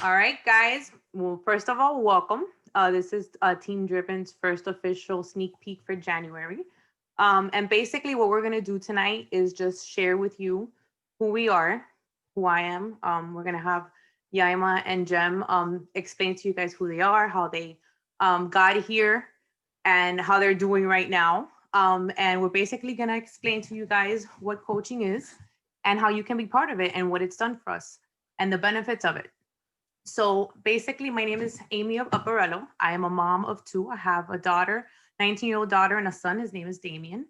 All right, guys. Well, first of all, welcome. This is Team Driven's first official sneak peek for January. And basically, what we're going to do tonight is just share with you who we are, who I am. We're going to have Yaima and Jem explain to you guys who they are, how they got here, and how they're doing right now. And we're basically going to explain to you guys what coaching is and how you can be part of it and what it's done for us and the benefits of it. So basically, my name is Amy of Upperello. I am a mom of two. I have a daughter, 19-year-old daughter, and a son. His name is Damien.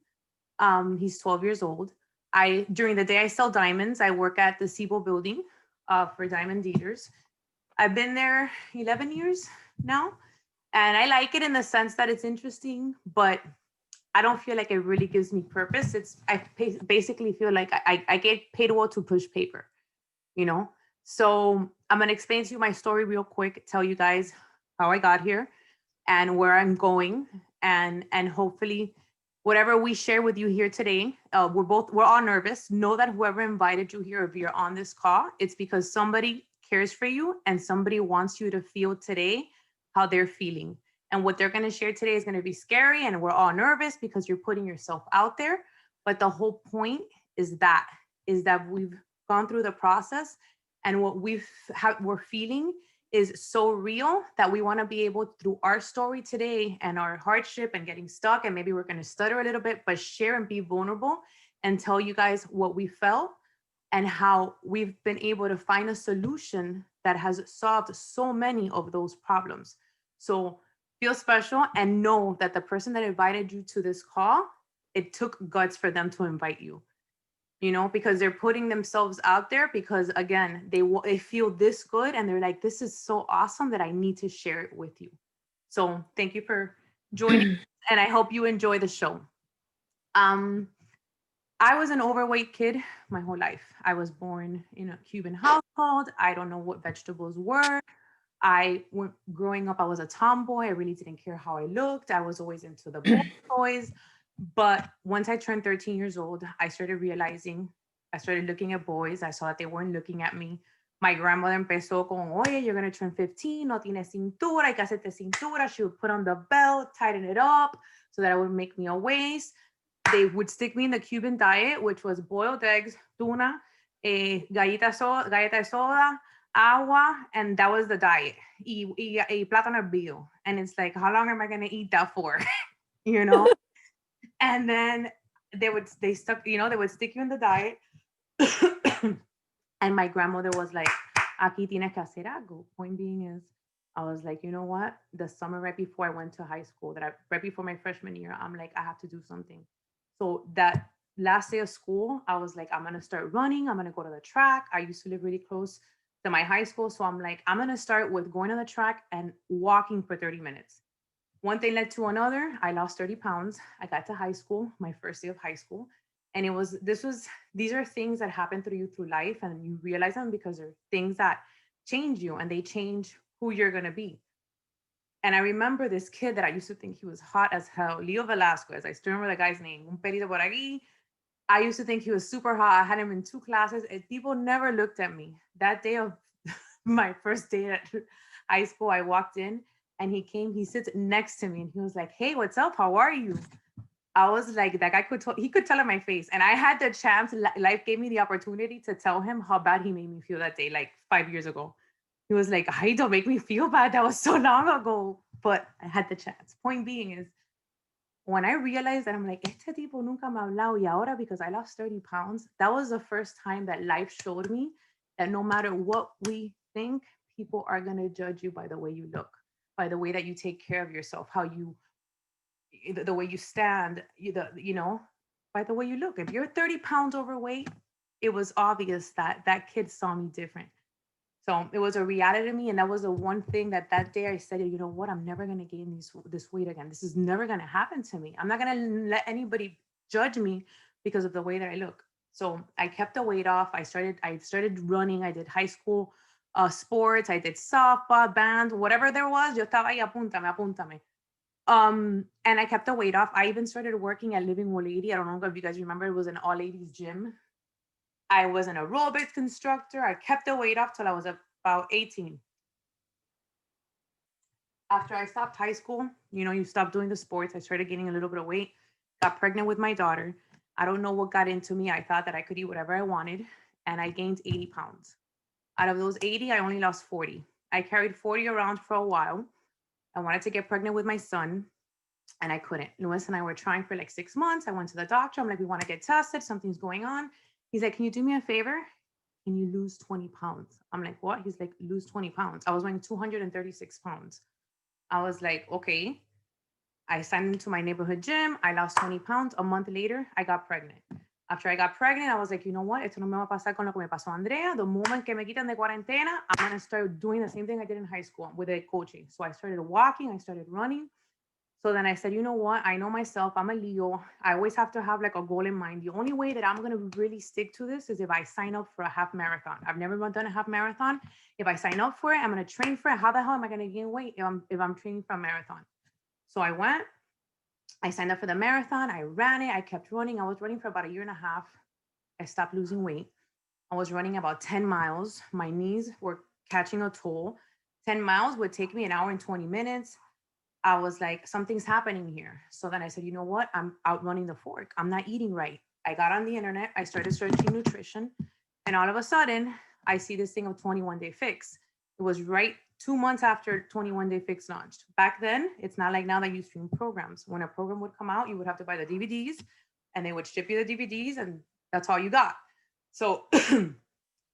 He's 12 years old. I During the day I sell diamonds. I work at the Siebel building for diamond dealers. I've been there 11 years now, and I like it in the sense that it's interesting, but I don't feel like it really gives me purpose. Basically feel like I get paid well to push paper, you know? So I'm going to explain to you my story real quick, tell you guys how I got here and where I'm going, and hopefully whatever we share with you here today, we're all nervous. Know that whoever invited you here, if you're on this call, it's because somebody cares for you and somebody wants you to feel today how they're feeling. And what they're going to share today is going to be scary, and we're all nervous because you're putting yourself out there. But the whole point is that we've gone through the process, and what we're feeling is so real that we want to be able, through our story today and our hardship and getting stuck, and maybe we're going to stutter a little bit, but share and be vulnerable and tell you guys what we felt and how we've been able to find a solution that has solved so many of those problems. So feel special and know that the person that invited you to this call, it took guts for them to invite you, because they're putting themselves out there, because again, they feel this good and they're like, this is so awesome that I need to share it with you. So thank you for joining, and I hope you enjoy the show. um I was an overweight kid my whole life. I was born in a Cuban household. I don't know what vegetables were. Growing up, I was a tomboy. I really didn't care how I looked. I was always into the boy toys. But once I turned 13 years old, I started looking at boys. I saw that they weren't looking at me. My grandmother empezó con, oye, you're going to turn 15, no tienes cintura, hay que hacerte cintura. She would put on the belt, tighten it up so that it would make me a waist. They would stick me in the Cuban diet, which was boiled eggs, tuna, galleta de soda, agua, and that was the diet. Y plátano hervido. And it's like, how long am I going to eat that for? you know? And then they would stick you in the diet. And my grandmother was like, aquí tienes que hacer algo. Point being is, I was like, you know what? The summer right before I went to high school, right before my freshman year, I'm like, I have to do something. So that last day of school, I was like, I'm gonna start running. I'm gonna go to the track. I used to live really close to my high school, so I'm like, I'm gonna start with going to the track and walking for 30 minutes. One thing led to another. I lost 30 pounds. I got to high school, my first day of high school. And these are things that happen through you through life, and you realize them because they're things that change you and they change who you're going to be. And I remember this kid that I used to think he was hot as hell, Leo Velasquez. I still remember the guy's name, un pelito por aquí. I used to think he was super hot. I had him in two classes, and people never looked at me. That day of my first day at high school, I walked in and he sits next to me and he was like, hey, what's up? How are you? I was like, that guy he could tell in my face. And I had the chance, life gave me the opportunity to tell him how bad he made me feel that day, like 5 years ago. He was like, "Ay, don't make me feel bad. That was so long ago." But I had the chance. Point being is, when I realized that, I'm like, este tipo nunca me ha hablado, y ahora because I lost 30 pounds, that was the first time that life showed me that no matter what we think, people are going to judge you by the way you look, by the way that you take care of yourself, the way you stand, by the way you look. If you're 30 pounds overweight, it was obvious that that kid saw me different. So it was a reality to me, and that was the one thing that day I said, you know what, I'm never gonna gain this weight again. This is never gonna happen to me. I'm not gonna let anybody judge me because of the way that I look. So I kept the weight off. I started running. I did high school sports. I did softball, band, whatever there was. Yo estaba ahí, apúntame, apúntame. And I kept the weight off. I even started working at Living Old Lady. I don't know if you guys remember. It was an all ladies gym. I was an aerobics instructor. I kept the weight off till I was about 18. After I stopped high school, you stop doing the sports. I started gaining a little bit of weight, got pregnant with my daughter. I don't know what got into me. I thought that I could eat whatever I wanted, and I gained 80 pounds. Out of those 80, I only lost 40. I carried 40 around for a while. I wanted to get pregnant with my son, and I couldn't. Lewis and I were trying for like 6 months. I went to the doctor. I'm like, we want to get tested. Something's going on. He's like, can you do me a favor? Can you lose 20 pounds? I'm like, what? He's like, lose 20 pounds. I was weighing 236 pounds. I was like, okay. I signed into my neighborhood gym. I lost 20 pounds. A month later, I got pregnant. After I got pregnant, I was like, you know what? Esto no me va a pasar con lo que me pasó a Andrea. The moment que me quitan de cuarentena, I'm going to start doing the same thing I did in high school with the coaching. So I started walking. I started running. So then I said, you know what? I know myself. I'm a Leo. I always have to have like a goal in mind. The only way that I'm going to really stick to this is if I sign up for a half marathon. I've never done a half marathon. If I sign up for it, I'm going to train for it. How the hell am I going to gain weight if I'm training for a marathon? So I went, I signed up for the marathon. I ran it. I kept running. I was running for about a year and a half. I stopped losing weight. I was running about 10 miles. My knees were catching a toll. 10 miles would take me an hour and 20 minutes. I was like, something's happening here. So then I said, you know what? I'm outrunning the fork. I'm not eating right. I got on the internet. I started searching nutrition. And all of a sudden, I see this thing of 21 Day Fix. It was right 2 months after 21 Day Fix launched. Back then, it's not like now that you stream programs. When a program would come out, you would have to buy the DVDs and they would ship you the DVDs and that's all you got. So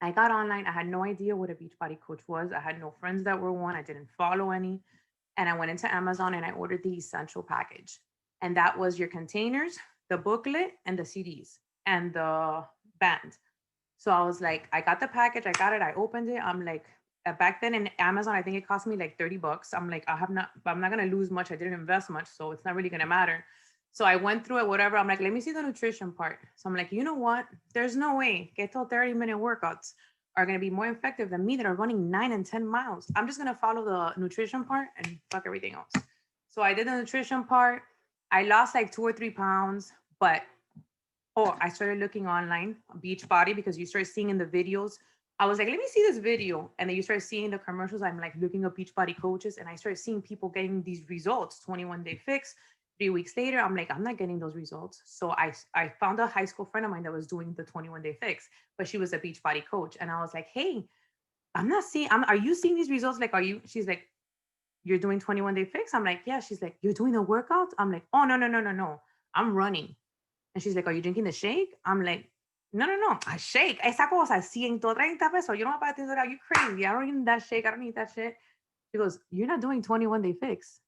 I got online. I had no idea what a Beachbody coach was. I had no friends that were one. I didn't follow any. And I went into Amazon and I ordered the essential package. And that was your containers, the booklet, and the CDs and the band. So I was like, I got the package, I got it, I opened it. I'm like, back then in Amazon, I think it cost me like $30. I'm like, I'm not gonna lose much. I didn't invest much, so it's not really gonna matter. So I went through it, whatever. I'm like, let me see the nutrition part. So I'm like, you know what? There's no way get to 30-minute workouts are going to be more effective than me that are running 9 and 10 miles. I'm just going to follow the nutrition part and fuck everything else. So I did the nutrition part. I lost like 2 or 3 pounds, but I started looking online, Beachbody, because you start seeing in the videos. I was like, let me see this video. And then you start seeing the commercials. I'm like looking up Beachbody coaches and I started seeing people getting these results, 21 Day Fix. 3 weeks later, I'm like, I'm not getting those results. So I found a high school friend of mine that was doing the 21 Day Fix, but she was a Beachbody coach. And I was like, hey, are you seeing these results? Like, she's like, you're doing 21 Day Fix? I'm like, yeah. She's like, you're doing the workout? I'm like, oh, no, no, no, no, no. I'm running. And she's like, are you drinking the shake? I'm like, no, no, no, a shake. Esa cosa, 130 pesos. You don't have to, are you crazy? I don't need that shake. I don't need that shit. She goes, you're not doing 21 Day Fix.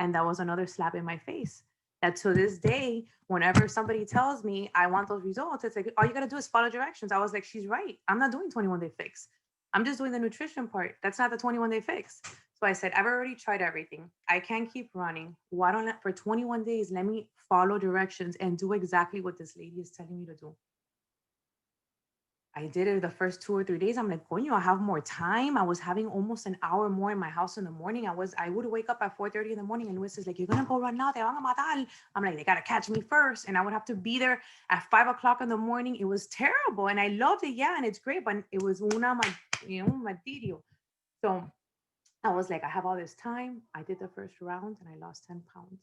And that was another slap in my face. That to this day, whenever somebody tells me I want those results, it's like, all you gotta do is follow directions. I was like, she's right. I'm not doing 21 Day Fix. I'm just doing the nutrition part. That's not the 21 Day Fix. So I said, I've already tried everything. I can't keep running. Why don't for 21 days, let me follow directions and do exactly what this lady is telling me to do. I did it the first 2 or 3 days. I'm like, coño, I have more time. I was having almost an hour more in my house in the morning. I would wake up at 4:30 in the morning and Luis is like, you're gonna go run now, te van a matar. I'm like, they gotta catch me first. And I would have to be there at 5 o'clock in the morning. It was terrible. And I loved it, yeah, and it's great, but it was martirio. So I was like, I have all this time. I did the first round and I lost 10 pounds.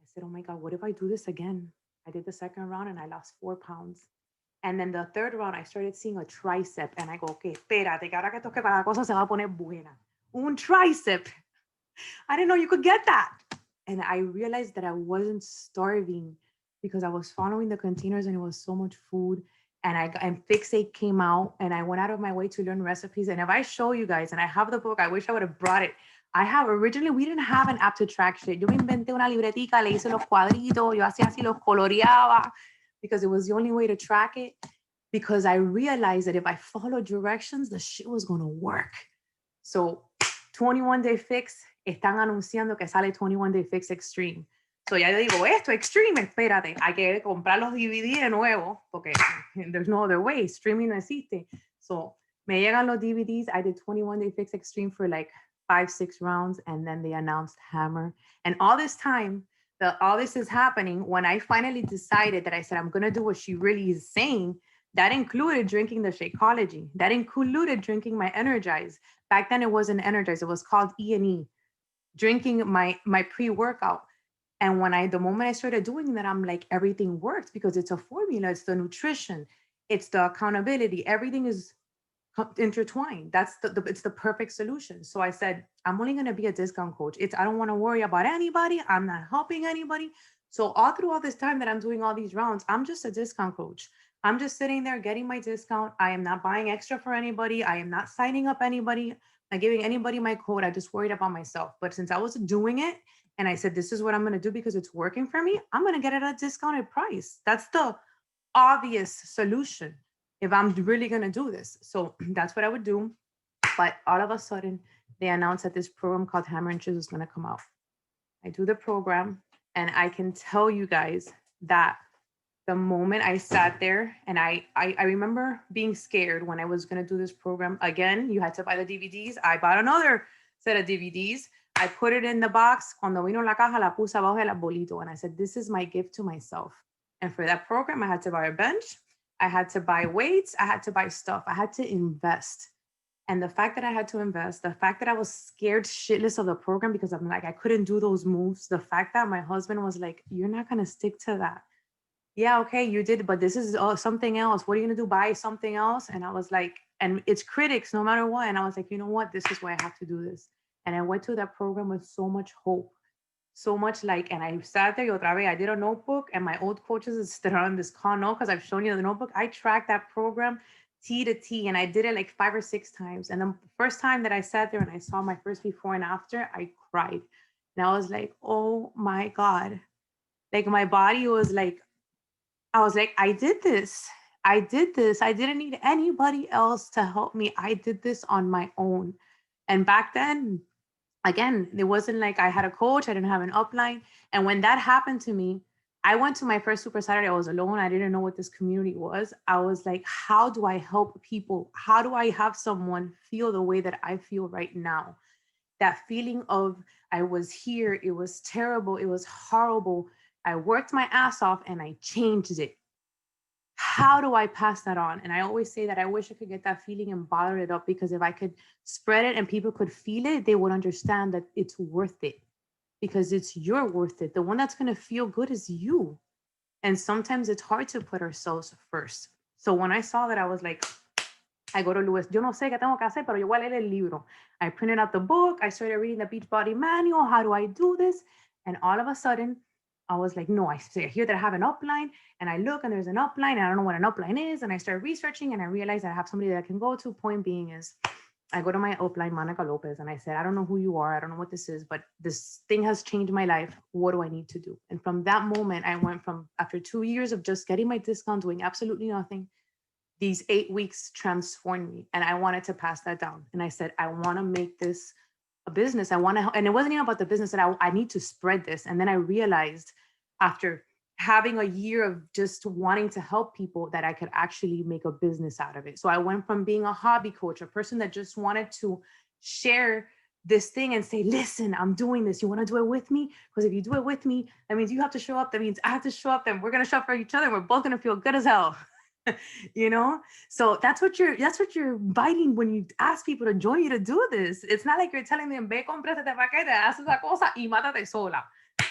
I said, oh my God, what if I do this again? I did the second round and I lost 4 pounds. And then the third round, I started seeing a tricep. And I go, okay, espérate, que ahora que toque cada cosa se va a poner buena. Un tricep. I didn't know you could get that. And I realized that I wasn't starving because I was following the containers and it was so much food. And Fixate came out and I went out of my way to learn recipes. And if I show you guys, and I have the book, I wish I would have brought it. Originally, we didn't have an app to track shit. Yo me inventé una libretica, le hice los cuadritos, yo hacía así, los coloreaba, because it was the only way to track it. Because I realized that if I followed directions, the shit was going to work. So 21 Day Fix, están anunciando que sale 21 Day Fix Extreme. So ya le digo, esto Extreme, espérate, hay que comprar los DVD de nuevo, porque there's no other way, streaming no existe. So me llegan los DVDs, I did 21 Day Fix Extreme for like 5-6 rounds, and then they announced Hammer. And all this time, all this is happening when I finally decided that I said, I'm going to do what she really is saying. That included drinking the Shakeology. That included drinking my Energize. Back then, it wasn't Energize. It was called E&E. drinking my pre-workout. And the moment I started doing that, I'm like, everything works because it's a formula. It's the nutrition, it's the accountability. Everything is intertwined. That's it's the perfect solution. So I said, I'm only going to be a discount coach. I don't want to worry about anybody. I'm not helping anybody. So all throughout this time that I'm doing all these rounds, I'm just a discount coach. I'm just sitting there getting my discount. I am not buying extra for anybody. I am not signing up anybody. I'm not giving anybody my code. I just worried about myself. But since I was doing it and I said, this is what I'm going to do because it's working for me, I'm going to get it at a discounted price. That's the obvious solution if I'm really going to do this. So that's what I would do. But all of a sudden, they announced that this program called Hammer and Chisel is going to come out. I do the program, and I can tell you guys that the moment I sat there, and I remember being scared when I was going to do this program. Again, you had to buy the DVDs. I bought another set of DVDs. I put it in the box. Cuando vino la caja, la puse abajo del arbolito. And I said, this is my gift to myself. And for that program, I had to buy a bench. I had to buy weights. I had to buy stuff. I had to invest. And the fact that I had to invest, the fact that I was scared shitless of the program because I'm like, I couldn't do those moves. The fact that my husband was like, you're not going to stick to that. Yeah, okay, you did, but this is something else. What are you going to do? Buy something else? And I was like, and it's critics no matter what. And I was like, you know what? This is why I have to do this. And I went to that program with so much hope, so much like, and I sat there otra vez, I did a notebook, and my old coaches that are on this call know because I've shown you the notebook. I tracked that program T to T, and I did it like 5 or 6 times. And the first time that I sat there and I saw my first before and after, I cried. And I was like, oh my God. Like my body was like, I was like, I did this. I did this. I didn't need anybody else to help me. I did this on my own. And back then, again, it wasn't like I had a coach, I didn't have an upline. And when that happened to me, I went to my first Super Saturday. I was alone. I didn't know what this community was. I was like, how do I help people? How do I have someone feel the way that I feel right now? That feeling of I was here, it was terrible, it was horrible. I worked my ass off and I changed it. How do I pass that on? And I always say that I wish I could get that feeling and bottle it up, because if I could spread it and people could feel it, they would understand that it's worth it, because you're worth it. The one that's going to feel good is you. And sometimes it's hard to put ourselves first. So when I saw that, I was like, I go to Lewis, yo no sé qué tengo que hacer, pero yo voy a leer el libro. I printed out the book. I started reading the Beachbody manual. How do I do this? And all of a sudden, I was like, no, I hear that I have an upline, and I look and there's an upline, and I don't know what an upline is. And I started researching, and I realized I have somebody that I can go to. Point being is, I go to my upline, Monica Lopez, and I said, I don't know who you are. I don't know what this is, but this thing has changed my life. What do I need to do? And from that moment, I went from, after 2 years of just getting my discount, doing absolutely nothing, these 8 weeks transformed me, and I wanted to pass that down. And I said, I want to make this a business. I want to, and it wasn't even about the business, that I need to spread this. And then I realized, after having a year of just wanting to help people, that I could actually make a business out of it. So I went from being a hobby coach, a person that just wanted to share this thing and say, listen, I'm doing this. You want to do it with me? Because if you do it with me, that means you have to show up. That means I have to show up. Then we're going to show up for each other. We're both going to feel good as hell. You know, so that's what you're inviting when you ask people to join you to do this. It's not like you're telling them, ve, cómprate este paquete, haz esa cosa y mátate sola.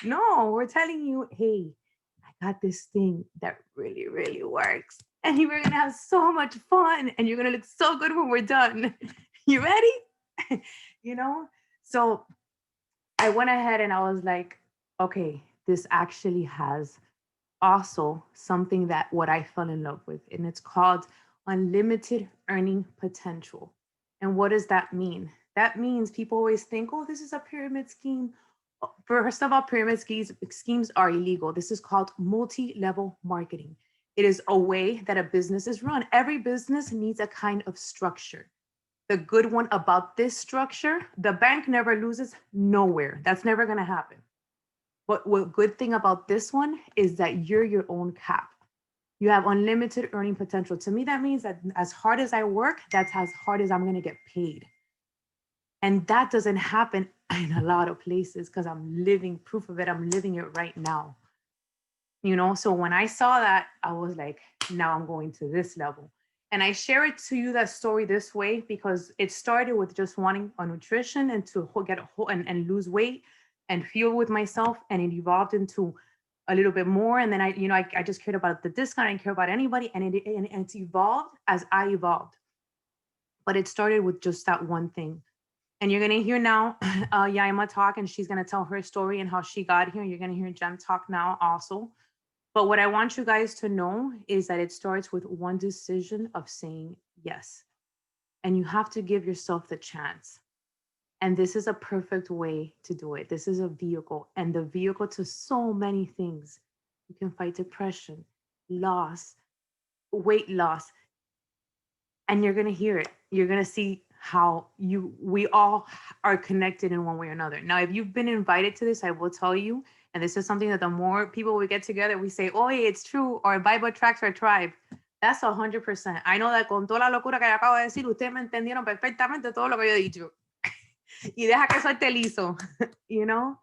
No, we're telling you, hey, I got this thing that really, really works, and you're gonna have so much fun, and you're gonna look so good when we're done. You ready? You know, so I went ahead and I was like, okay, this actually has also something that what I fell in love with, and it's called unlimited earning potential. And what does that mean? That means people always think, oh, this is a pyramid scheme. First of all, pyramid schemes are illegal. This is called multi-level marketing. It is a way that a business is run. Every business needs a kind of structure. The good one about this structure, the bank never loses nowhere. That's never going to happen. But what good thing about this one is that you're your own cap. You have unlimited earning potential. To me, that means that as hard as I work, that's as hard as I'm going to get paid. And that doesn't happen in a lot of places, because I'm living proof of it. I'm living it right now. You know, so when I saw that, I was like, now I'm going to this level. And I share it to you, that story, this way because it started with just wanting a nutrition and to get a whole and lose weight and feel with myself. And it evolved into a little bit more. And then I just cared about the discount. I didn't care about anybody. And it's evolved as I evolved. But it started with just that one thing. And you're going to hear now Yaima talk, and she's going to tell her story and how she got here. You're going to hear Jem talk now also. But what I want you guys to know is that it starts with one decision of saying yes. And you have to give yourself the chance. And this is a perfect way to do it. This is a vehicle, and the vehicle to so many things. You can fight depression, loss, weight loss, and you're going to hear it. You're going to see how we all are connected in one way or another. Now, if you've been invited to this, I will tell you, and this is something that the more people we get together, we say, oh, it's true, or Bible attracts our tribe. That's 100%. I know that con toda la locura que acabo de decir, ustedes me entendieron perfectamente todo lo que yo he dicho. Y deja que suelte liso, you know?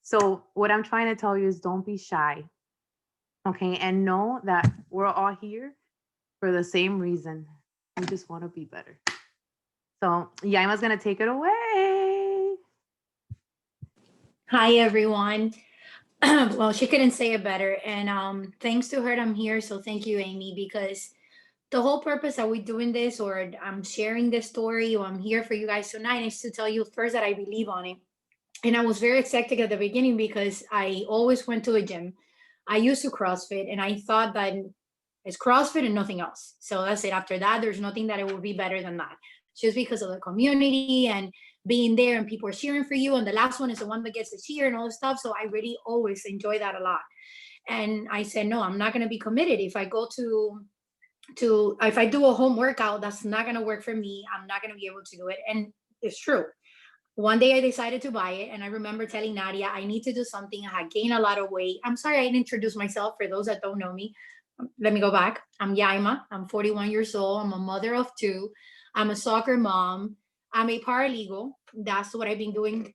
So what I'm trying to tell you is don't be shy, okay? And know that we're all here for the same reason. We just want to be better. So Yaima's going to take it away. Hi, everyone. Well, she couldn't say it better. And thanks to her, I'm here. So thank you, Amy, because the whole purpose that we're doing this, or I'm sharing this story, or I'm here for you guys tonight, is to tell you first that I believe on it. And I was very ecstatic at the beginning because I always went to a gym. I used to CrossFit, and I thought that it's CrossFit and nothing else. So that's it. After that, there's nothing that it will be better than that. Just because of the community and being there and people are cheering for you. And the last one is the one that gets the cheer and all this stuff. So I really always enjoy that a lot. And I said, no, I'm not going to be committed. If I go to if I do a home workout, that's not going to work for me. I'm not going to be able to do it. And it's true. One day I decided to buy it, and I remember telling Nadia, I need to do something. I had gained a lot of weight. I'm sorry I didn't introduce myself for those that don't know me. Let me go back. I'm Yaima. I'm 41 years old. I'm a mother of two. I'm a soccer mom. I'm a paralegal. That's what I've been doing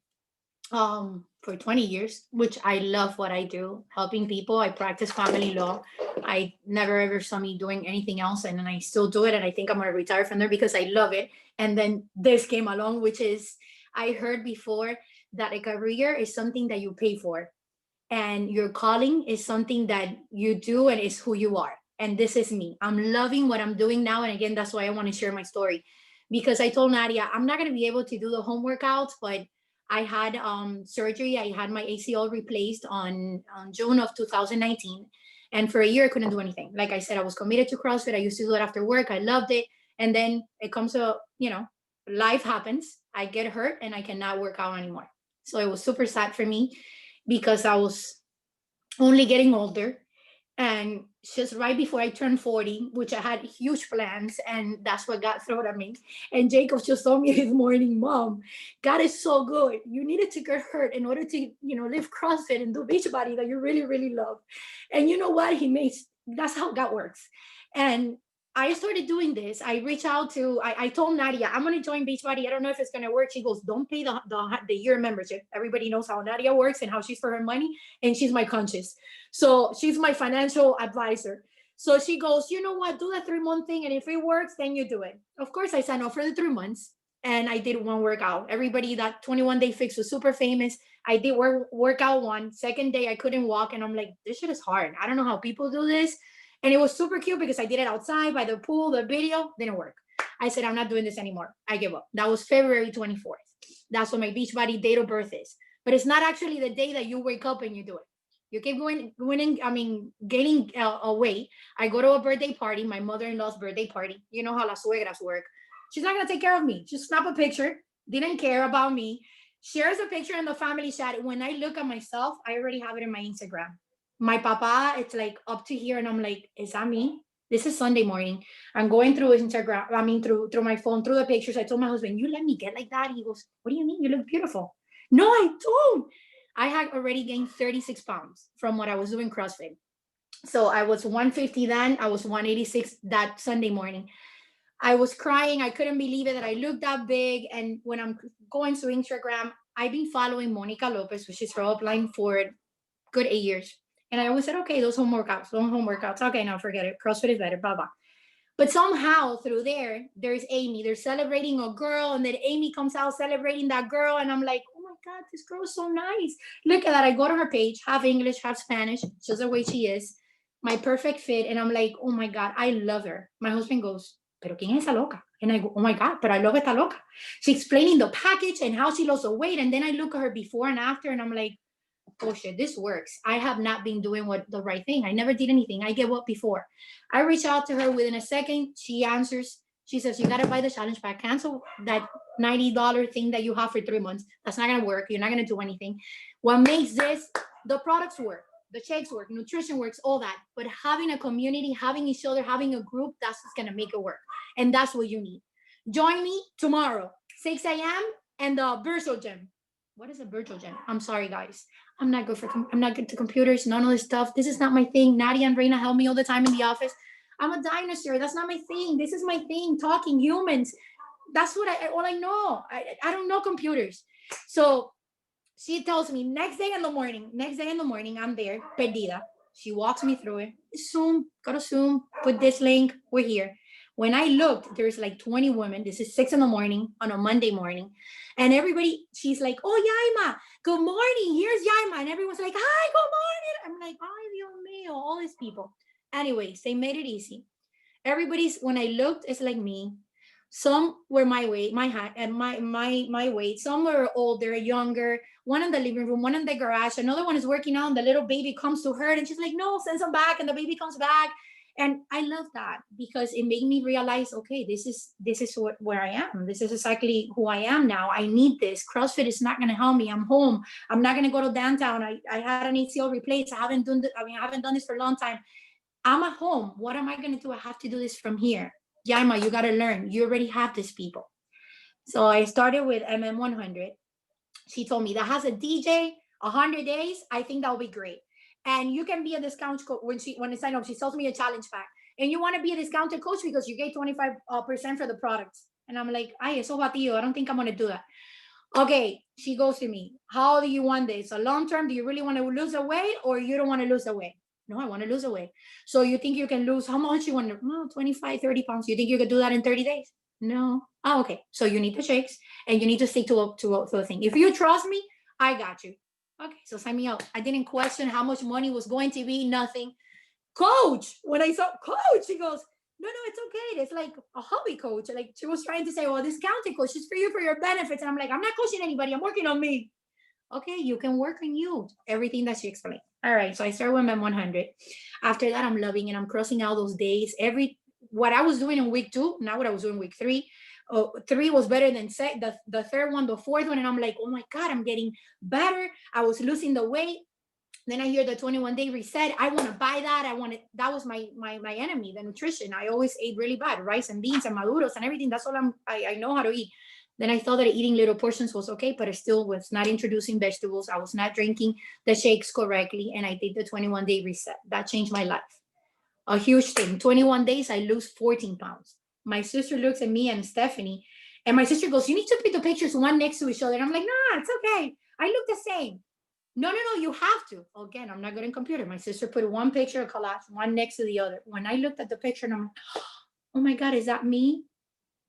for 20 years, which I love what I do, helping people. I practice family law. I never ever saw me doing anything else, and then I still do it. And I think I'm gonna retire from there because I love it. And then this came along, which is, I heard before that a career is something that you pay for, and your calling is something that you do and is who you are. And this is me. I'm loving what I'm doing now. And again, that's why I want to share my story, because I told Nadia, I'm not going to be able to do the home workouts, but I had surgery. I had my ACL replaced on June of 2019. And for a year, I couldn't do anything. Like I said, I was committed to CrossFit. I used to do it after work. I loved it. And then it comes to, life happens. I get hurt and I cannot work out anymore. So it was super sad for me because I was only getting older. And just right before I turned 40, which I had huge plans, and that's what God threw at me. And Jacob just told me this morning, Mom, God is so good. You needed to get hurt in order to, live CrossFit and do Beachbody that you really, really love. And you know what? That's how God works. And I started doing this. I reached out to, I told Nadia, I'm going to join Beachbody. I don't know if it's going to work. She goes, don't pay the year membership. Everybody knows how Nadia works and how she's for her money. And she's my conscience. So she's my financial advisor. So she goes, you know what, do the 3-month thing. And if it works, then you do it. Of course, I signed up for the 3 months and I did one workout. Everybody, that 21-day fix was super famous. I did workout one. Second day, I couldn't walk. And I'm like, this shit is hard. I don't know how people do this. And it was super cute because I did it outside by the pool. The video didn't work. I said, I'm not doing this anymore. I give up. That was February 24th. That's what my Beachbody date of birth is. But it's not actually the day that you wake up and you do it. You keep gaining a weight. I go to a birthday party, my mother-in-law's birthday party. You know how las suegras work. She's not going to take care of me. Just snap a picture. Didn't care about me. Shares a picture in the family chat. When I look at myself, I already have it in my Instagram. My papa, it's like up to here. And I'm like, is that me? This is Sunday morning. I'm going through Instagram. Through my phone, through the pictures. I told my husband, you let me get like that? He goes, what do you mean? You look beautiful. No, I don't. I had already gained 36 pounds from what I was doing CrossFit. So I was 150 then. I was 186 that Sunday morning. I was crying. I couldn't believe it that I looked that big. And when I'm going to Instagram, I've been following Monica Lopez, which is her upline for good 8 years. And I always said, okay, those home workouts. Okay, now forget it. CrossFit is better, blah, blah. But somehow through there's Amy. They're celebrating a girl, and then Amy comes out celebrating that girl. And I'm like, oh my God, this girl is so nice. Look at that. I go to her page, half English, half Spanish, just the way she is. My perfect fit. And I'm like, oh my God, I love her. My husband goes, pero ¿quién es esa loca? And I go, oh my God, but I love esta loca. She's explaining the package and how she lost the weight. And then I look at her before and after, and I'm like, oh shit, this works. I have not been doing the right thing. I never did anything. I gave up before. I reach out to her within a second. She answers. She says, you got to buy the challenge pack. Cancel that $90 thing that you have for 3 months. That's not going to work. You're not going to do anything. What makes this, the products work, the shakes work, nutrition works, all that. But having a community, having each other, having a group, that's what's going to make it work. And that's what you need. Join me tomorrow, 6 a.m. and the virtual gym. What is a virtual gym? I'm sorry, guys. I'm not good to computers, none of this stuff. This is not my thing. Nadia and Reina help me all the time in the office. I'm a dinosaur. That's not my thing. This is my thing, talking humans. That's what all I know. I don't know computers. So she tells me next day in the morning, I'm there, perdida. She walks me through it. Zoom, go to Zoom, put this link, we're here. When I looked, there's like 20 women. This is 6 a.m. on a Monday morning. And everybody, she's like, oh, Yaima, good morning. Here's Yaima. And everyone's like, hi, good morning. I'm like, ay, Dios mío, all these people. Anyways, they made it easy. Everybody's, when I looked, it's like me. Some were my weight, my height, and my weight. Some were older, younger. One in the living room, one in the garage. Another one is working out, and the little baby comes to her, and she's like, no, send them back. And the baby comes back. And I love that because it made me realize, okay, this is where I am. This is exactly who I am now. I need this. CrossFit is not going to help me. I'm home. I'm not going to go to downtown. I had an ACL replaced. I haven't done this for a long time. I'm at home. What am I going to do? I have to do this from here. Yaima, you got to learn. You already have these people. So I started with MM100. She told me that has a DJ, 100 days. I think that will be great. And you can be a discount coach when I sign up. She sells me a challenge pack, and you want to be a discounted coach because you get 25% for the products. And I'm like, ay, eso batido. I don't think I'm gonna do that. Okay, she goes to me. How do you want this? A long term? Do you really want to lose the weight, or you don't want to lose the weight? No, I want to lose the weight. So you think you can lose how much? You want to? Oh, 25, 30 pounds. You think you could do that in 30 days? No. Oh, okay. So you need the shakes, and you need to stick to the thing. If you trust me, I got you. Okay, so sign me up. I didn't question how much money was going to be, nothing. Coach, when I saw coach, she goes, no, it's okay. It's like a hobby coach. Like she was trying to say, well, discounted coach is for you for your benefits. And I'm like, I'm not coaching anybody. I'm working on me. Okay, you can work on you. Everything that she explained. All right, so I started with MM100. After that, I'm loving it. I'm crossing out those days. What I was doing in week 2, not what I was doing week 3. 3 was better than the third one, the fourth one, and I'm like, oh my God, I'm getting better. I was losing the weight. Then I hear the 21-day reset. I want to buy that. That was my enemy, the nutrition. I always ate really bad, rice and beans and maduros and everything. That's all I know how to eat. Then I thought that eating little portions was okay, but I still was not introducing vegetables. I was not drinking the shakes correctly, and I did the 21-day reset. That changed my life. A huge thing. 21 days, I lose 14 pounds. My sister looks at me and Stephanie, and my sister goes, you need to put the pictures one next to each other. And I'm like, no, it's okay. I look the same. No, you have to. Again, I'm not good in computer. My sister put one picture of collage, one next to the other. When I looked at the picture, and I'm like, oh my God, is that me?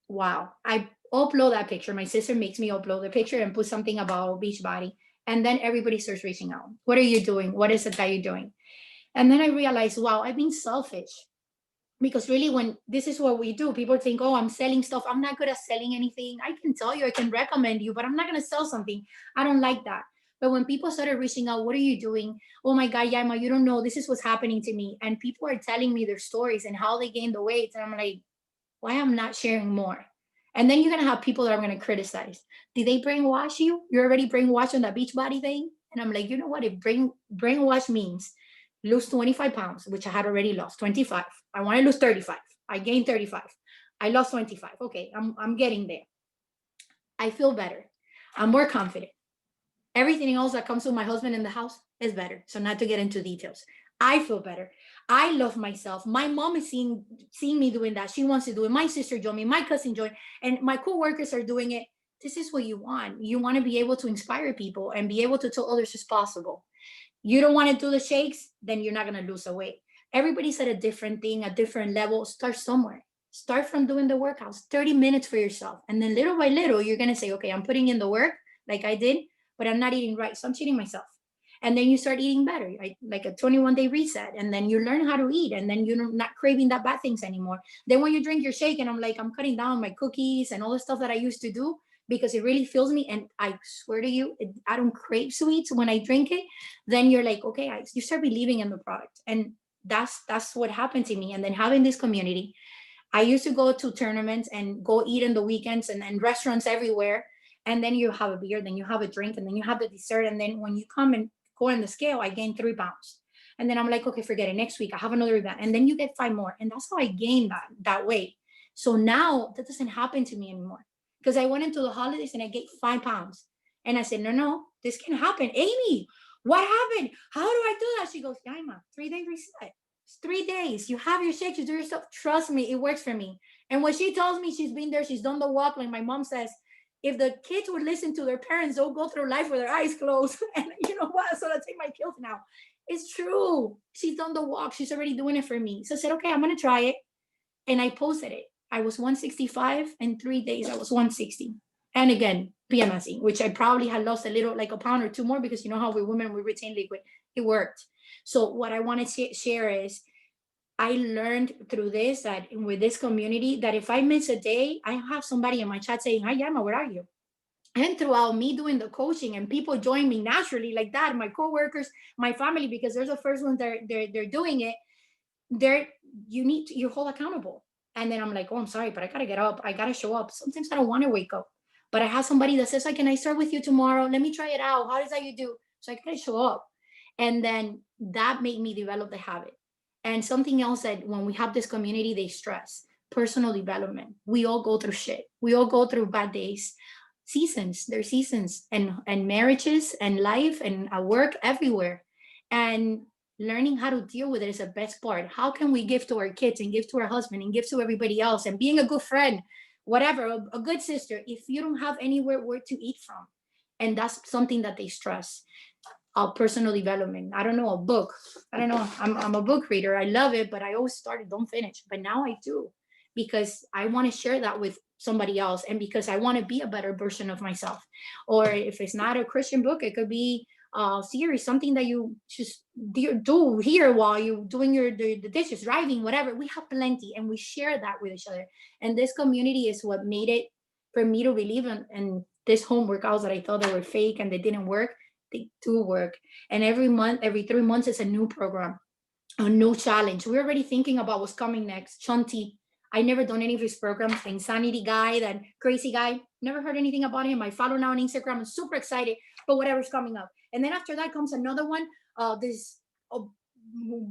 Wow. I upload that picture. My sister makes me upload the picture and put something about Beachbody. And then everybody starts reaching out. What are you doing? What is it that you're doing? And then I realized, wow, I've been selfish. Because really, when this is what we do, people think, oh, I'm selling stuff. I'm not good at selling anything. I can tell you, I can recommend you, but I'm not going to sell something. I don't like that. But when people started reaching out, what are you doing? Oh my God, Yaima, you don't know. This is what's happening to me. And people are telling me their stories and how they gained the weight. And I'm like, why am I not sharing more? And then you're going to have people that are going to criticize. Did they brainwash you? You're already brainwashed on that Beachbody thing? And I'm like, you know what? If brainwash means lose 25 pounds, which I had already lost 25. I want to lose 35. I gained 35. I lost 25. Okay, I'm getting there. I feel better. I'm more confident. Everything else that comes with my husband in the house is better. So not to get into details. I feel better. I love myself. My mom is seeing me doing that. She wants to do it. My sister joined me. My cousin joined. And my co-workers are doing it. This is what you want. You want to be able to inspire people and be able to tell others it's possible. You don't want to do the shakes, then you're not going to lose the weight. Everybody's at a different thing, a different level. Start somewhere. Start from doing the workouts, 30 minutes for yourself. And then little by little, you're going to say, okay, I'm putting in the work like I did, but I'm not eating right. So I'm cheating myself. And then you start eating better, like a 21-day reset. And then you learn how to eat. And then you're not craving that bad things anymore. Then when you drink your shake, and I'm like, I'm cutting down my cookies and all the stuff that I used to do because it really fills me. And I swear to you, I don't crave sweets when I drink it. Then you're like, okay, you start believing in the product. And that's what happened to me. And then having this community, I used to go to tournaments and go eat in the weekends and restaurants everywhere. And then you have a beer, then you have a drink, and then you have the dessert. And then when you come and go on the scale, I gained 3 pounds. And then I'm like, okay, forget it. Next week, I have another event. And then you get 5 more. And that's how I gained that weight. So now that doesn't happen to me anymore. Because I went into the holidays and I gained 5 pounds. And I said, no, this can happen. Amy, what happened? How do I do that? She goes, Yaima, 3-day reset. 3 days. You have your shakes, you do your stuff. Trust me, it works for me. And when she tells me she's been there, she's done the walk, like my mom says, if the kids would listen to their parents, they'll go through life with their eyes closed. And you know what? So I take my pills now. It's true. She's done the walk. She's already doing it for me. So I said, okay, I'm going to try it. And I posted it. I was 165. In 3 days, I was 160. And again, PMSing, which I probably had lost a little, like a pound or 2 more, because you know how we women, we retain liquid. It worked. So what I want to share is I learned through this, that with this community, that if I miss a day, I have somebody in my chat saying, hi, Yama, where are you? And throughout me doing the coaching and people join me naturally like that, my coworkers, my family, because they're the first ones they're doing it, you're hold accountable. And then I'm like, oh, I'm sorry, but I gotta get up. I gotta show up. Sometimes I don't want to wake up, but I have somebody that says, like, can I start with you tomorrow? Let me try it out. How does that you do? So I gotta show up. And then that made me develop the habit. And something else that when we have this community, they stress personal development. We all go through shit. We all go through bad days, seasons. There's seasons and marriages and life and work everywhere. And learning how to deal with it is the best part. How can we give to our kids and give to our husband and give to everybody else and being a good friend, whatever, a good sister, if you don't have anywhere where to eat from? And that's something that they stress. Personal development. I don't know, a book. I don't know. I'm a book reader. I love it, but I always started, don't finish. But now I do, because I want to share that with somebody else, and because I want to be a better version of myself. Or if it's not a Christian book, it could be a series, something that you just do here while you're doing the dishes, driving, whatever. We have plenty, and we share that with each other. And this community is what made it for me to believe in this home workouts that I thought they were fake and they didn't work. They do work. And every month, every 3 months, it's a new program, a new challenge. We're already thinking about what's coming next. Chunti, I never done any of his programs. The insanity guy, that crazy guy, never heard anything about him. I follow now on Instagram. I'm super excited for whatever's coming up. And then after that comes another one, this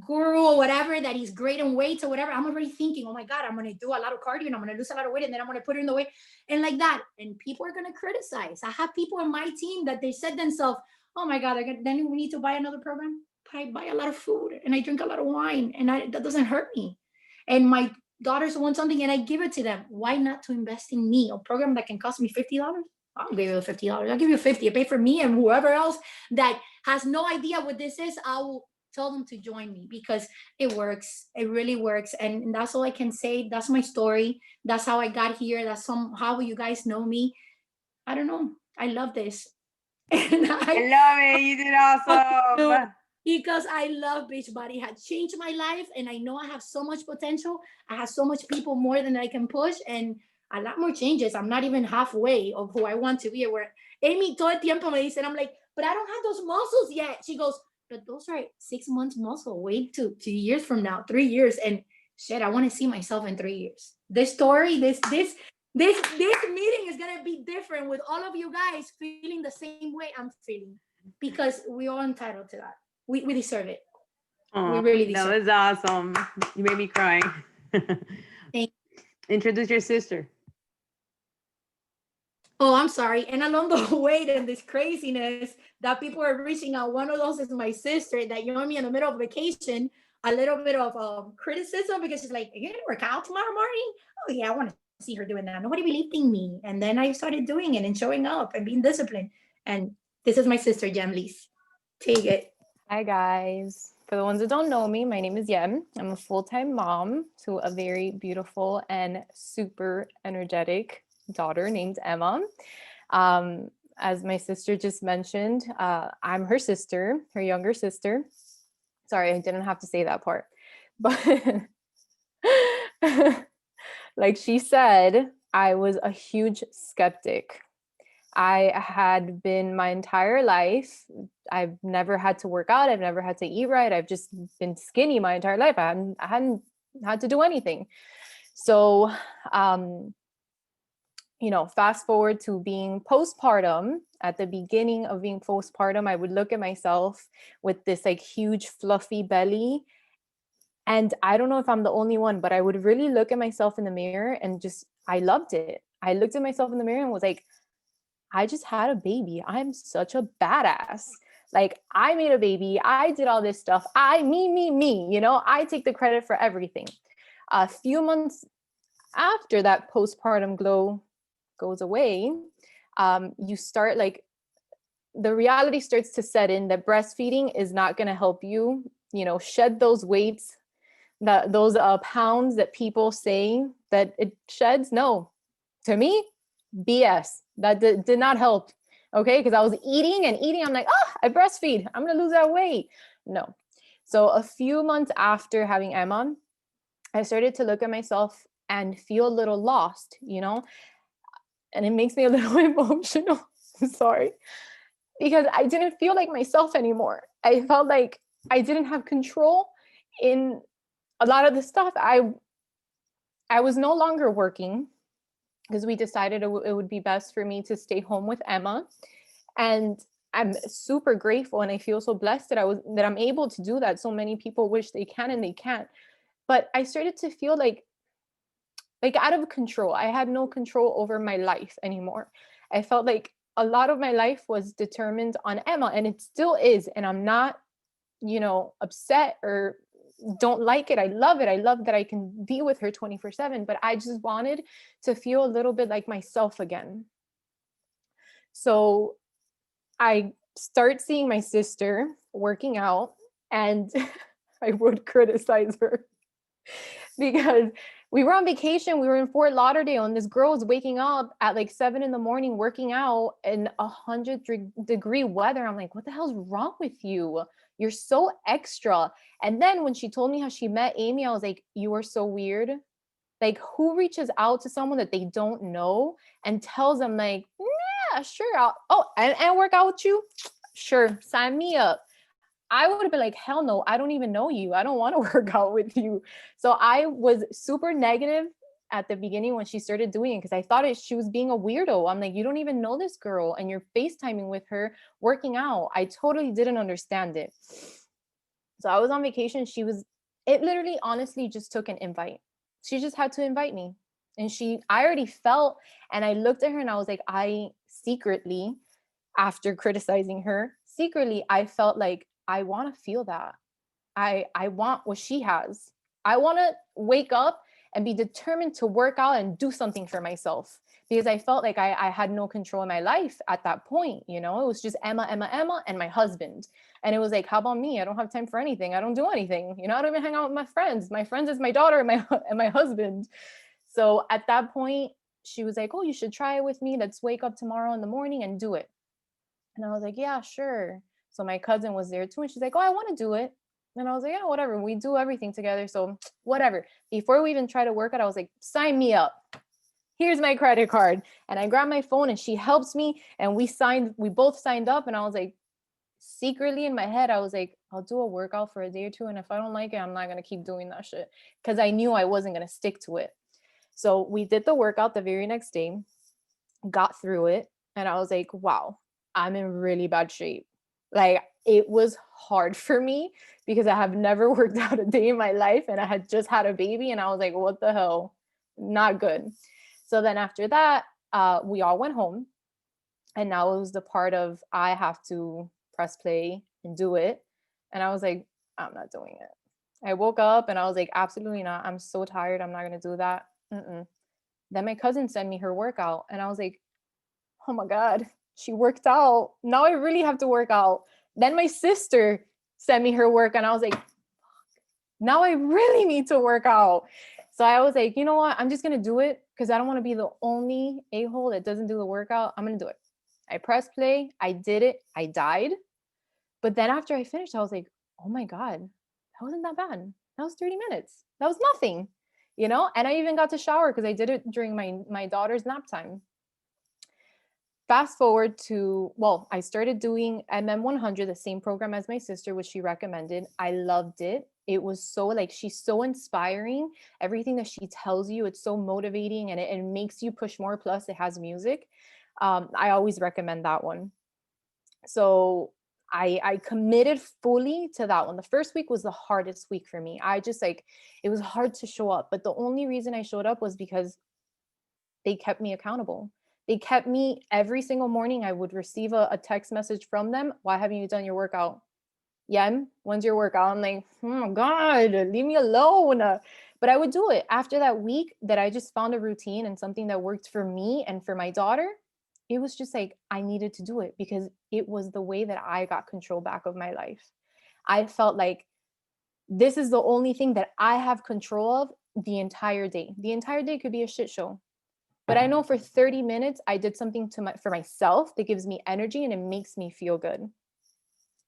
guru or whatever, that he's great in weights or whatever. I'm already thinking, oh my God, I'm going to do a lot of cardio and I'm going to lose a lot of weight, and then I'm going to put it in the weight and like that. And people are going to criticize. I have people on my team that they said themselves, oh my God, then we need to buy another program. But I buy a lot of food and I drink a lot of wine, and that doesn't hurt me. And my daughters want something and I give it to them. Why not to invest in me? A program that can cost me $50? I'll give you $50. I'll give you 50. I pay for me and whoever else that has no idea what this is. I will tell them to join me, because it works. It really works. And that's all I can say. That's my story. That's how I got here. That's how you guys know me. I don't know. I love this. And I love it. You did awesome. Because I love Beachbody. It had changed my life, and I know I have so much potential. I have so much people more than I can push, and a lot more changes. I'm not even halfway of who I want to be. Where Amy todo el tiempo me dice, and I'm like, but I don't have those muscles yet. She goes, but those are 6 months muscle. Wait 2 years from now, 3 years, and shit, I want to see myself in 3 years. This story, this meeting is gonna be different with all of you guys feeling the same way I'm feeling, because we are entitled to that. We deserve it. Aww, we really deserve it. That was awesome. You made me cry. Introduce your sister. Oh, I'm sorry. And along the way, and this craziness that people are reaching out, one of those is my sister that joined me in the middle of vacation. A little bit of criticism, because she's like, are you gonna work out tomorrow morning? Oh yeah, I want to see her doing that. Nobody believed in me. And then I started doing it and showing up and being disciplined. And this is my sister, Jem Lise. Take it. Hi guys. For the ones that don't know me, my name is Yem. I'm a full-time mom to a very beautiful and super energetic daughter named Emma. As my sister just mentioned, I'm her sister, her younger sister. Sorry, I didn't have to say that part. But like she said, I was a huge skeptic. I had been my entire life. I've never had to work out. I've never had to eat right. I've just been skinny my entire life. I hadn't had to do anything. So, fast forward to being postpartum. At the beginning of being postpartum, I would look at myself with this like huge fluffy belly. And I don't know if I'm the only one, but I would really look at myself in the mirror and I loved it. I looked at myself in the mirror and was like, I just had a baby. I'm such a badass. Like, I made a baby. I did all this stuff. Me, I take the credit for everything. A few months after that postpartum glow goes away, you start the reality starts to set in that breastfeeding is not going to help you, shed those weights, those pounds that people say that it sheds. No, to me, BS. That did not help. Okay. Because I was eating and eating. I'm like, I breastfeed. I'm going to lose that weight. No. So a few months after having Emma, I started to look at myself and feel a little lost, and it makes me a little emotional. I'm sorry. Because I didn't feel like myself anymore. I felt like I didn't have control in a lot of the stuff. I was no longer working because we decided it would be best for me to stay home with Emma. And I'm super grateful and I feel so blessed that I'm able to do that. So many people wish they can and they can't. But I started to feel like out of control. I had no control over my life anymore. I felt like a lot of my life was determined on Emma, and it still is. And I'm not, upset or don't like it. I love it. I love that I can be with her 24/7, but I just wanted to feel a little bit like myself again. So I start seeing my sister working out, and I would criticize her because we were on vacation. We were in Fort Lauderdale, and this girl was waking up at like 7 a.m. working out in 100-degree weather. I'm like, what the hell's wrong with you? You're so extra. And then when she told me how she met Amy, I was like, you are so weird. Like, who reaches out to someone that they don't know and tells them like, yeah, sure, and work out with you? Sure, sign me up. I would have been like, hell no, I don't even know you. I don't want to work out with you. So I was super negative at the beginning when she started doing it because I thought she was being a weirdo. I'm like, you don't even know this girl and you're FaceTiming with her working out. I totally didn't understand it. So I was on vacation. It literally honestly just took an invite. She just had to invite me. And I already felt, and I looked at her and I was like, I secretly, after criticizing her, I felt like, I want to feel that. I want what she has. I want to wake up and be determined to work out and do something for myself because I felt like I had no control in my life at that point. It was just Emma, and my husband. And it was like, how about me? I don't have time for anything. I don't do anything. I don't even hang out with my friends. My friends is my daughter and my husband. So at that point, she was like, oh, you should try it with me. Let's wake up tomorrow in the morning and do it. And I was like, yeah, sure. So my cousin was there too. And she's like, oh, I want to do it. And I was like, yeah, whatever. We do everything together. So whatever. Before we even try to work it, I was like, sign me up. Here's my credit card. And I grabbed my phone and she helps me. And we both signed up. And I was like, secretly in my head, I was like, I'll do a workout for a day or two. And if I don't like it, I'm not going to keep doing that shit. Because I knew I wasn't going to stick to it. So we did the workout the very next day, got through it. And I was like, wow, I'm in really bad shape. Like, it was hard for me because I have never worked out a day in my life and I had just had a baby and I was like, what the hell? Not good. So then after that, we all went home and now it was the part of I have to press play and do it. And I was like, I'm not doing it. I woke up and I was like, absolutely not. I'm so tired. I'm not going to do that. Mm-mm. Then my cousin sent me her workout and I was like, oh my God, she worked out. Now I really have to work out. Then my sister sent me her work, and I was like, now I really need to work out. So I was like, you know what? I'm just going to do it because I don't want to be the only a-hole that doesn't do the workout. I'm going to do it. I pressed play. I did it. I died. But then after I finished, I was like, oh my God, that wasn't that bad. That was 30 minutes. That was nothing, you know? And I even got to shower because I did it during my daughter's nap time. Fast forward to, well, I started doing MM100, the same program as my sister, which she recommended. I loved it. It was so like, she's so inspiring. Everything that she tells you, it's so motivating, and it makes you push more. Plus it has music. I always recommend that one. So I committed fully to that one. The first week was the hardest week for me. I just like, it was hard to show up. But the only reason I showed up was because they kept me accountable. They kept me every single morning. I would receive a text message from them. Why haven't you done your workout? Yem, when's your workout? I'm like, oh God, leave me alone. But I would do it. After that week that I just found a routine and something that worked for me and for my daughter, it was just like, I needed to do it because it was the way that I got control back of my life. I felt like this is the only thing that I have control of the entire day. The entire day could be a shit show. But I know for 30 minutes, I did something for myself that gives me energy and it makes me feel good.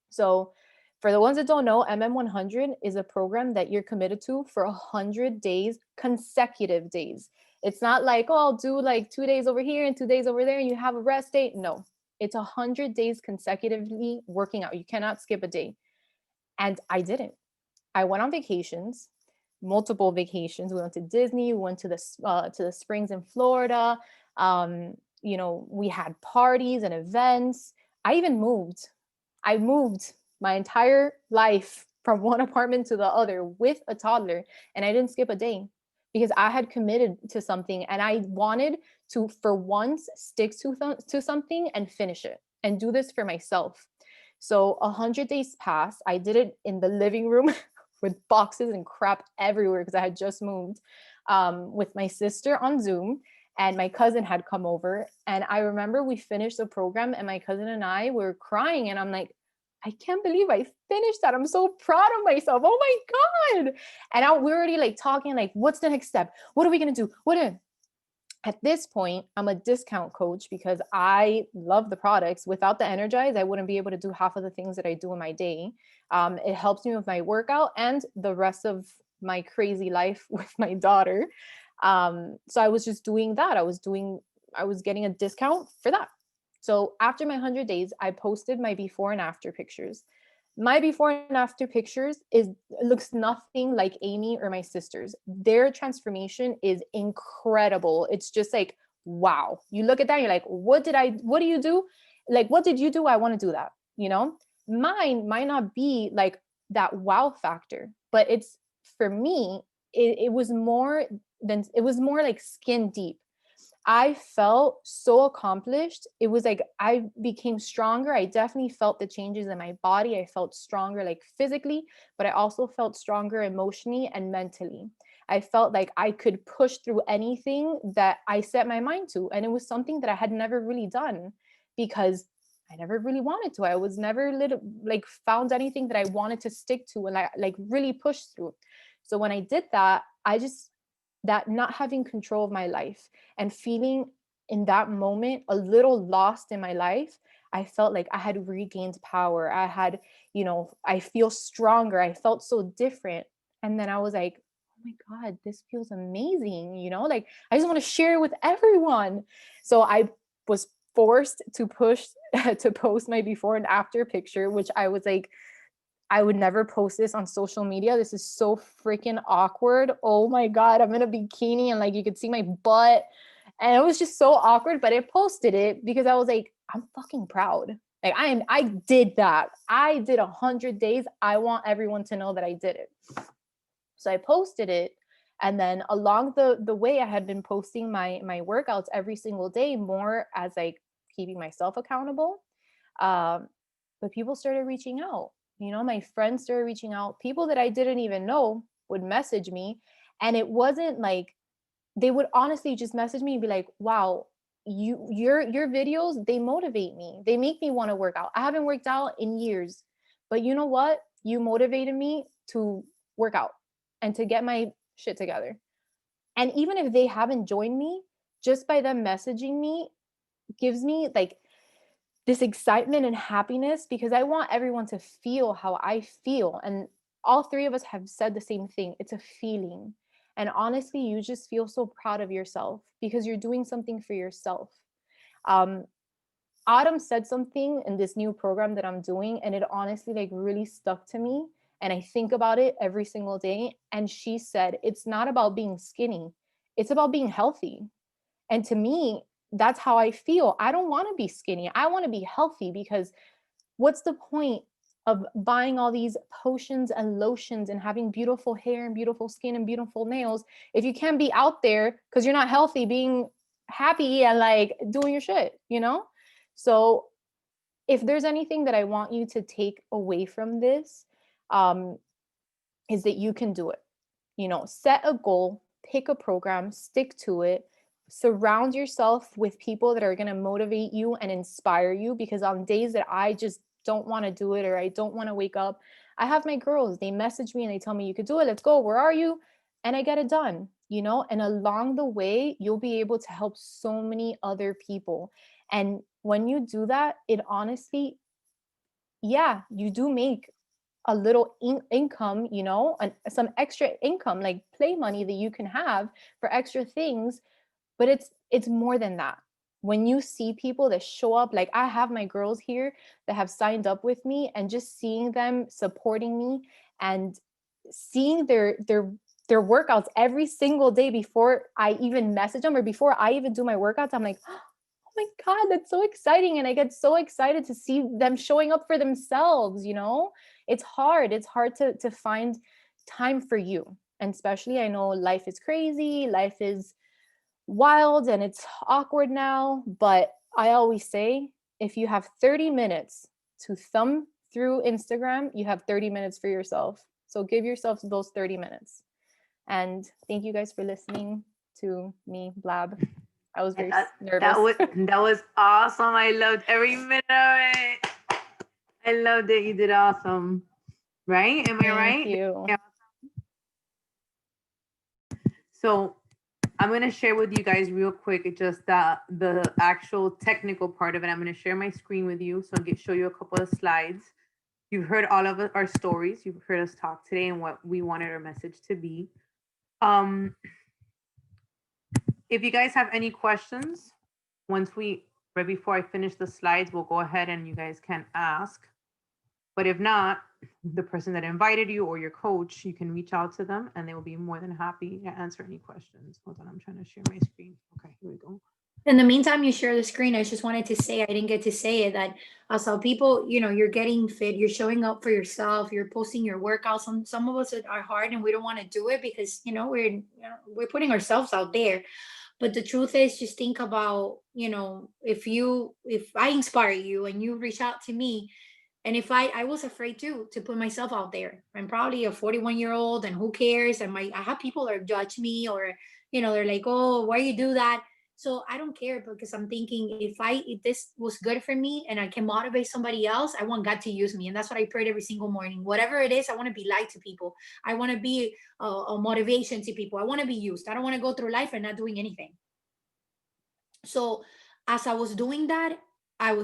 So for the ones that don't know, MM100 is a program that you're committed to for 100 days, consecutive days. It's not like, oh, I'll do like 2 days over here and 2 days over there and you have a rest day. No, it's 100 days consecutively working out. You cannot skip a day. And I didn't. I went on vacations, multiple vacations. We went to Disney, we went to the springs in Florida. You know, we had parties and events. I even moved. I moved my entire life from one apartment to the other with a toddler, and I didn't skip a day because I had committed to something and I wanted to, for once, stick to something and finish it and do this for myself. So 100 days passed. I did it in the living room with boxes and crap everywhere because I had just moved, with my sister on Zoom, and my cousin had come over. And I remember we finished the program and my cousin and I were crying, and I'm like, I can't believe I finished that. I'm so proud of myself. Oh my God. And we're already like talking like, what's the next step? What are we going to do? At this point, I'm a discount coach because I love the products. Without the Energize, I wouldn't be able to do half of the things that I do in my day. It helps me with my workout and the rest of my crazy life with my daughter. So I was just doing that. I was getting a discount for that. So after my 100 days, I posted my before and after pictures. My before and after pictures looks nothing like Amy or my sisters. Their transformation is incredible. It's just like, wow. You look at that and you're like, what do you do? Like, what did you do? I want to do that, you know? Mine might not be like that wow factor, but it's, for me, it was more like skin deep. I felt so accomplished. It was like I became stronger. I definitely felt the changes in my body. I felt stronger like physically, but I also felt stronger emotionally and mentally. I felt like I could push through anything that I set my mind to. And it was something that I had never really done because I never really wanted to. I was never found anything that I wanted to stick to and I like really push through. So when I did that, that not having control of my life and feeling in that moment a little lost in my life, I felt like I had regained power. I feel stronger. I felt so different. And then I was like, oh my God, this feels amazing. Like I just want to share it with everyone. So I was forced to post my before and after picture, which I was like, I would never post this on social media. This is so freaking awkward. Oh my God, I'm in a bikini and like you could see my butt. And it was just so awkward, but I posted it because I was like, I'm fucking proud. Like I did that. I did 100 days. I want everyone to know that I did it. So I posted it. And then along the way, I had been posting my workouts every single day, more as like keeping myself accountable. But people started reaching out. My friends started reaching out. People that I didn't even know would message me. And it wasn't like, they would honestly just message me and be like, wow, your videos, they motivate me. They make me want to work out. I haven't worked out in years, but you know what? you motivated me to work out and to get my shit together. And even if they haven't joined me, just by them messaging me gives me like this excitement and happiness, because I want everyone to feel how I feel. And all three of us have said the same thing. It's a feeling. And honestly, you just feel so proud of yourself because you're doing something for yourself. Um, Autumn said something in this new program that I'm doing, and it honestly like really stuck to me. And I think about it every single day. And she said, it's not about being skinny, it's about being healthy. And to me, that's how I feel. I don't want to be skinny. I want to be healthy, because what's the point of buying all these potions and lotions and having beautiful hair and beautiful skin and beautiful nails if you can't be out there because you're not healthy, being happy and like doing your shit, you know? So if there's anything that I want you to take away from this, is that you can do it. You know, set a goal, pick a program, stick to it, surround yourself with people that are going to motivate you and inspire you. Because on days that I just don't want to do it or I don't want to wake up, I have my girls, they message me and they tell me, you could do it, let's go, where are you? And I get it done, you know? And along the way, you'll be able to help so many other people. And when you do that, it honestly, yeah, you do make a little income, you know, and some extra income, like play money that you can have for extra things. But it's more than that. When you see people that show up, like I have my girls here that have signed up with me, and just seeing them supporting me and seeing their workouts every single day before I even message them or before I even do my workouts, I'm like, oh my God, that's so exciting. And I get so excited to see them showing up for themselves, you know? It's hard to find time for you. And especially, I know life is crazy, life is wild, and it's awkward now. But I always say, if you have 30 minutes to thumb through Instagram, you have 30 minutes for yourself. So give yourself those 30 minutes. And thank you guys for listening to me blab. I was very nervous. That was awesome. I loved every minute of it. I loved it. You did awesome. Right? Am I right? Thank you. Yeah. So I'm going to share with you guys real quick just the actual technical part of it. I'm going to share my screen with you. So I'll show you a couple of slides. You've heard all of our stories. You've heard us talk today and what we wanted our message to be. If you guys have any questions, right before I finish the slides, we'll go ahead and you guys can ask. But if not, the person that invited you or your coach, you can reach out to them and they will be more than happy to answer any questions. Hold on, I'm trying to share my screen. Okay, here we go. In the meantime, you share the screen. I just wanted to say, I didn't get to say it, that I saw people, you know, you're getting fit, you're showing up for yourself, you're posting your workouts. Some of us are hard and we don't want to do it because, you know, we're putting ourselves out there. But the truth is, just think about, you know, if I inspire you and you reach out to me, and if I was afraid too to put myself out there. I'm probably a 41-year-old and who cares? And I have people that judge me, or, you know, they're like, oh, why you do that? So I don't care, because I'm thinking, if this was good for me and I can motivate somebody else, I want God to use me. And that's what I prayed every single morning. Whatever it is, I want to be light to people. I want to be a motivation to people. I want to be used. I don't want to go through life and not doing anything. So as I was doing that,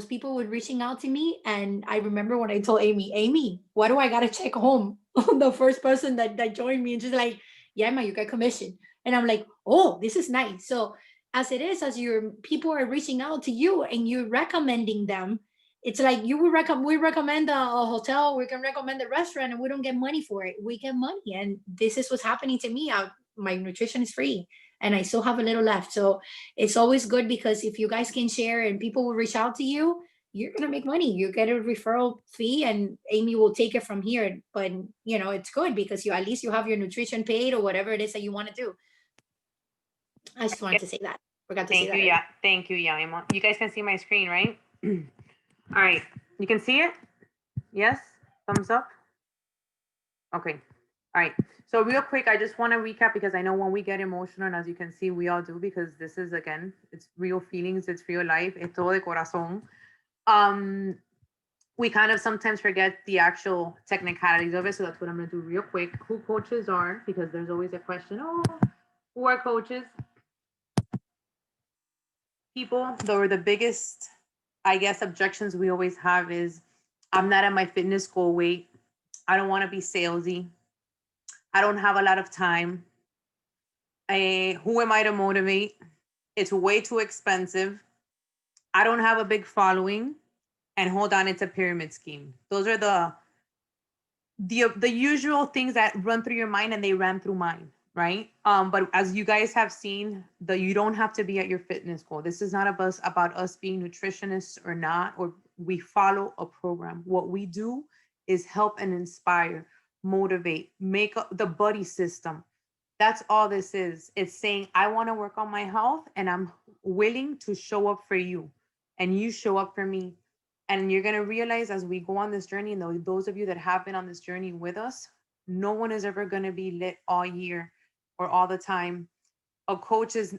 people were reaching out to me. And I remember when I told Amy, why do I gotta check home? The first person that joined me, and she's like, yeah, ma, you got commission. And I'm like, oh, this is nice. So as it is, as your people are reaching out to you and you're recommending them, it's like we recommend a hotel, we can recommend a restaurant, and we don't get money for it. We get money. And this is what's happening to me. My nutrition is free and I still have a little left. So it's always good, because if you guys can share and people will reach out to you, you're going to make money. You get a referral fee and Amy will take it from here. But, you know, it's good because at least you have your nutrition paid or whatever it is that you want to do. I just wanted to say that. Forgot to say that. Yeah. Thank you, Emma. You guys can see my screen, right? All right. You can see it? Yes? Thumbs up? Okay. All right. So real quick, I just want to recap, because I know when we get emotional, and as you can see, we all do, because this is, again, it's real feelings, it's real life, it's todo de corazón. we kind of sometimes forget the actual technicalities of it. So that's what I'm going to do real quick. Who coaches are, because there's always a question, oh, who are coaches? People, the biggest, I guess, objections we always have is, I'm not at my fitness goal weight. I don't want to be salesy. I don't have a lot of time. Who am I to motivate? It's way too expensive. I don't have a big following. And hold on, it's a pyramid scheme. Those are the usual things that run through your mind, and they ran through mine, right? But as you guys have seen, you don't have to be at your fitness goal. This is not about us being nutritionists or not, or we follow a program. What we do is help and inspire, motivate, make the buddy system. That's all this is. It's saying, I want to work on my health, and I'm willing to show up for you, and you show up for me. And you're going to realize as we go on this journey, and those of you that have been on this journey with us, no one is ever going to be lit all year or all the time. A coach is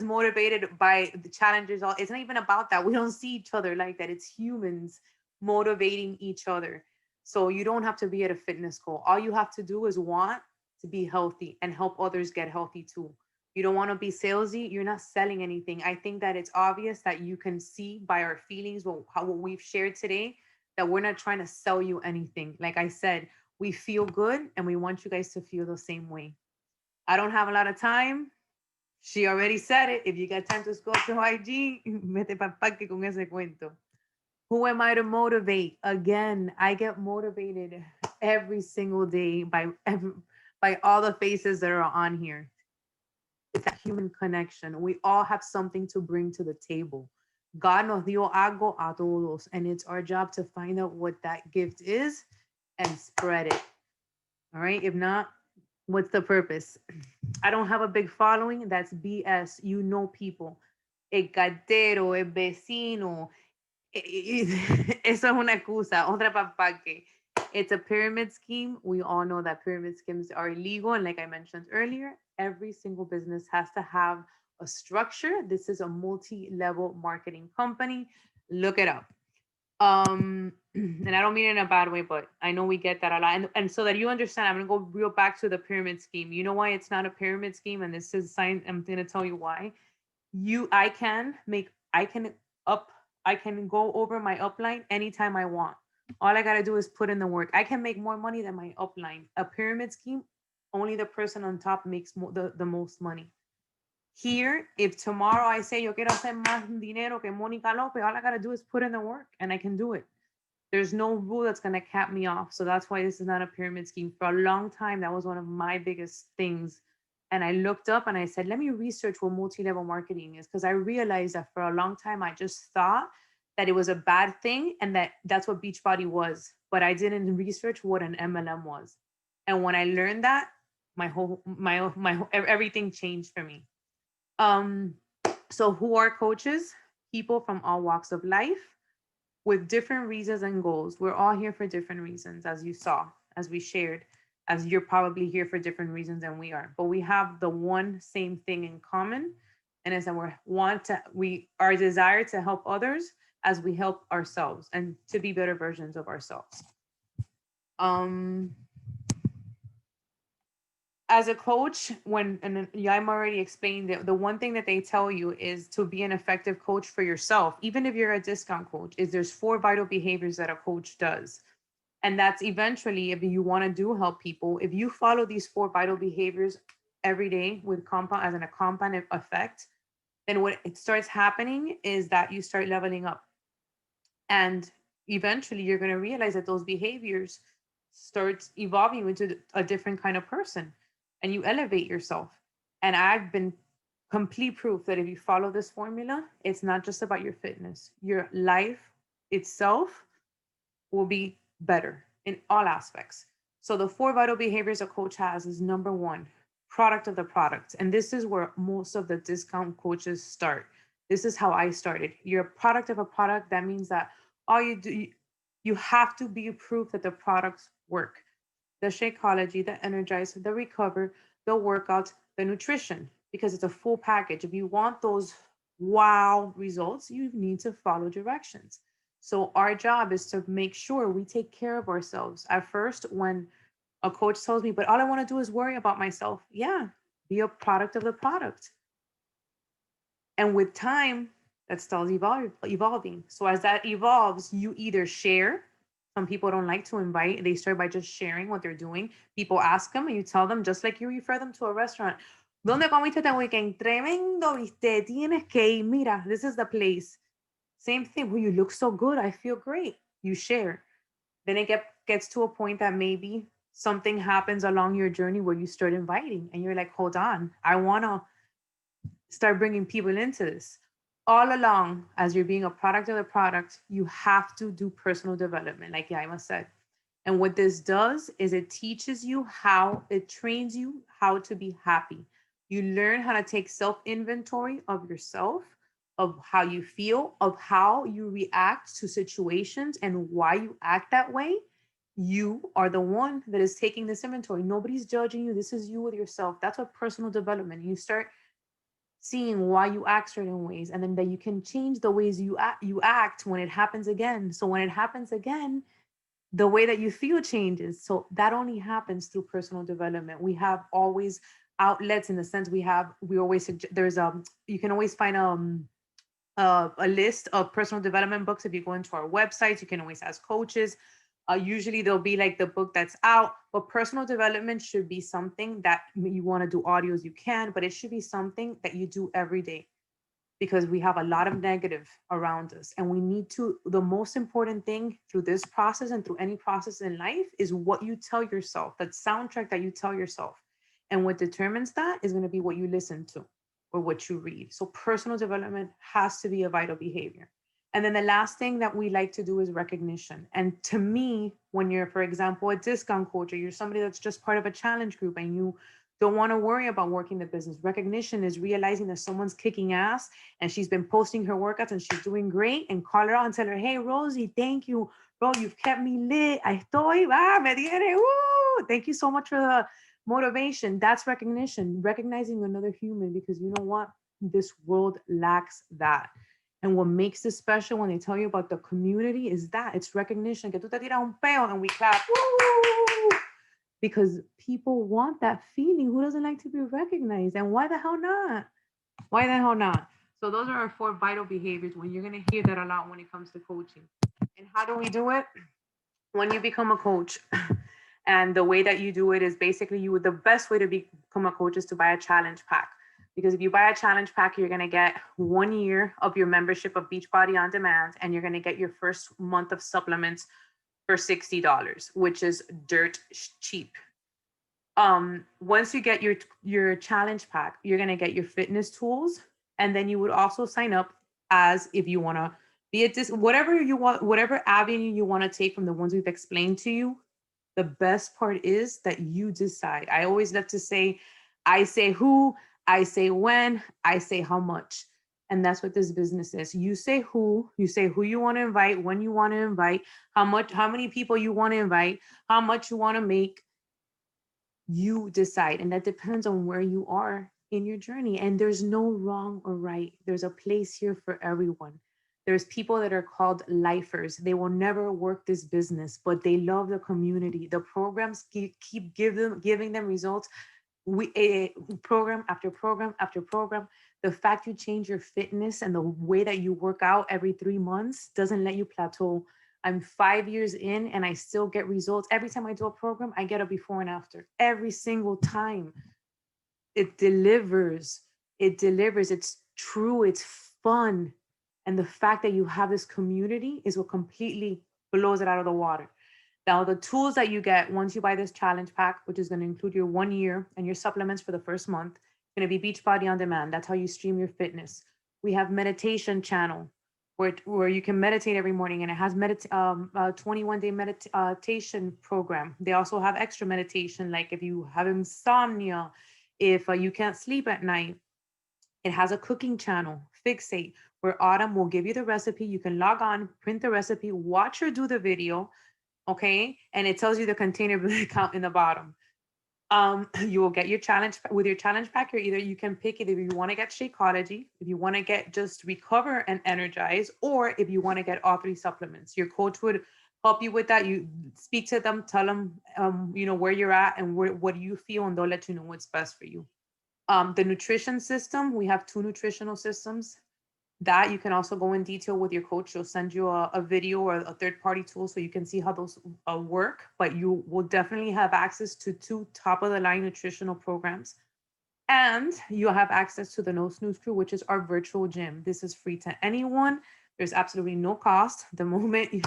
motivated by the challenges. It's not even about that. We don't see each other like that. It's humans motivating each other. So you don't have to be at a fitness goal. All you have to do is want to be healthy and help others get healthy too. You don't want to be salesy. You're not selling anything. I think that it's obvious that you can see by our feelings, what we've shared today, that we're not trying to sell you anything. Like I said, we feel good, and we want you guys to feel the same way. I don't have a lot of time. She already said it. If you got time to scroll to IG, mete pa' parque con ese cuento. Who am I to motivate? Again, I get motivated every single day by all the faces that are on here. It's a human connection. We all have something to bring to the table. God nos dio algo a todos, and it's our job to find out what that gift is and spread it. All right. If not, what's the purpose? I don't have a big following. That's BS. You know people. El cartero, el vecino. Eso es una excusa. Otra papá que. It's a pyramid scheme. We all know that pyramid schemes are illegal. And like I mentioned earlier, every single business has to have a structure. This is a multi-level marketing company. Look it up. And I don't mean it in a bad way, but I know we get that a lot. And so that you understand, I'm gonna go real back to the pyramid scheme. You know why it's not a pyramid scheme? And this is sign. I'm gonna tell you why. I can go over my upline anytime I want. All I gotta do is put in the work. I can make more money than my upline. A pyramid scheme, only the person on top makes the most money. Here, if tomorrow I say yo quiero hacer más dinero que Mónica Lopez, all I gotta do is put in the work, and I can do it. There's no rule that's gonna cap me off. So that's why this is not a pyramid scheme. For a long time, that was one of my biggest things. And I looked up and I said, let me research what multi-level marketing is, because I realized that for a long time I just thought that it was a bad thing and that's what Beachbody was. But I didn't research what an MLM was. And when I learned that, my everything changed for me. So who are coaches? People from all walks of life with different reasons and goals. We're all here for different reasons, as you saw, as we shared, as you're probably here for different reasons than we are. But we have the one same thing in common, and is that our desire to help others as we help ourselves and to be better versions of ourselves. As a coach, and I'm already explained that the one thing that they tell you is to be an effective coach for yourself, even if you're a discount coach, is there's 4 vital behaviors that a coach does. And that's eventually, if you want to help people, if you follow these 4 vital behaviors every day with a compound effect, then what it starts happening is that you start leveling up. And eventually you're going to realize that those behaviors start evolving into a different kind of person, and you elevate yourself. And I've been complete proof that if you follow this formula, it's not just about your fitness. Your life itself will be better in all aspects. So the 4 vital behaviors a coach has is number 1, product of the product. And this is where most of the discount coaches start. This is how I started. You're a product of a product. That means that all you do, you have to be proof that the products work. The Shakeology, the Energize, the Recover, the workout, the nutrition, because it's a full package. If you want those wow results, you need to follow directions. So our job is to make sure we take care of ourselves. At first, when a coach tells me, but all I want to do is worry about myself. Yeah, be a product of the product. And with time, that starts evolving. So as that evolves, you either share. Some people don't like to invite. They start by just sharing what they're doing. People ask them and you tell them, just like you refer them to a restaurant. ¿Dónde comiste este weekend? Tremendo, viste. Tienes que ir. Mira, this is the place. Same thing. Well, you look so good. I feel great. You share. Then it gets to a point that maybe something happens along your journey where you start inviting and you're like, hold on, I want to start bringing people into this. All along, as you're being a product of the product, you have to do personal development, like Yaima said. And what this does is it teaches you how, it trains you how to be happy. You learn how to take self-inventory of yourself, of how you feel, of how you react to situations and why you act that way. You are the one that is taking this inventory. Nobody's judging you. This is you with yourself. That's what personal development. You start seeing why you act certain ways, and then that you can change the ways you act when it happens again. So when it happens again, the way that you feel changes. So that only happens through personal development. We have always outlets, in the sense we always there's you can always find a list of personal development books. If you go into our websites, you can always ask coaches. Usually there'll be like the book that's out, but personal development should be something that you want to do audios, you can, but it should be something that you do every day, because we have a lot of negative around us. And we need to, the most important thing through this process and through any process in life is what you tell yourself, that soundtrack that you tell yourself. And what determines that is going to be what you listen to or what you read. So personal development has to be a vital behavior. And then the last thing that we like to do is recognition. And to me, when you're, for example, a discount coach, or you're somebody that's just part of a challenge group and you don't want to worry about working the business, recognition is realizing that someone's kicking ass and she's been posting her workouts and she's doing great, and call her out and tell her, hey, Rosie, thank you. Bro, you've kept me lit. Me tiene, woo! Thank you so much for the motivation. That's recognition, recognizing another human, because you know what? This world lacks that. And what makes this special when they tell you about the community is that it's recognition. Que tú te tiras un peo and we clap. Woo! Because people want that feeling. Who doesn't like to be recognized? And why the hell not? Why the hell not? So those are our 4 vital behaviors. When you're going to hear that a lot when it comes to coaching. And how do we do it? When you become a coach, and the way that you do it is basically the best way to become a coach is to buy a challenge pack. Because if you buy a challenge pack, you're going to get 1 year of your membership of Beachbody On Demand, and you're going to get your first month of supplements for $60, which is dirt cheap. Once you get your challenge pack, you're going to get your fitness tools, and then you would also sign up as, if you want to be at this, whatever you want, whatever avenue you want to take from the ones we've explained to you. The best part is that you decide. I always love to say, I say who, I say when, I say how much. And that's what this business is. You say who you want to invite, when you want to invite, how many people you want to invite, how much you want to make. You decide. And that depends on where you are in your journey. And there's no wrong or right. There's a place here for everyone. There's people that are called lifers. They will never work this business, but they love the community. The programs keep giving them results. Program after program after program. The fact you change your fitness and the way that you work out every 3 months doesn't let you plateau. I'm 5 years in and I still get results. Every time I do a program, I get a before and after. Every single time. It delivers. It's true. It's fun. And the fact that you have this community is what completely blows it out of the water. Now, the tools that you get once you buy this challenge pack, which is going to include your 1 year and your supplements for the first month, going to be Beachbody On Demand. That's how you stream your fitness. We have meditation channel where you can meditate every morning, and it has 21-day meditation program. They also have extra meditation, like if you have insomnia, if you can't sleep at night. It has a cooking channel, Fixate, where Autumn will give you the recipe. You can log on, print the recipe, watch her do the video, okay? And it tells you the container count in the bottom. You will get your challenge with your challenge pack. Or either you can pick it if you want to get Shakeology, if you want to get just recover and energize, or if you want to get all 3 supplements. Your coach would help you with that. You speak to them, tell them, where you're at and what do you feel, and they'll let you know what's best for you. The nutrition system, we have 2 nutritional systems that you can also go in detail with your coach. She'll send you a video or a third-party tool so you can see how those work, but you will definitely have access to 2 top-of-the-line nutritional programs. And you'll have access to the No Snooze Crew, which is our virtual gym. This is free to anyone. There's absolutely no cost. The moment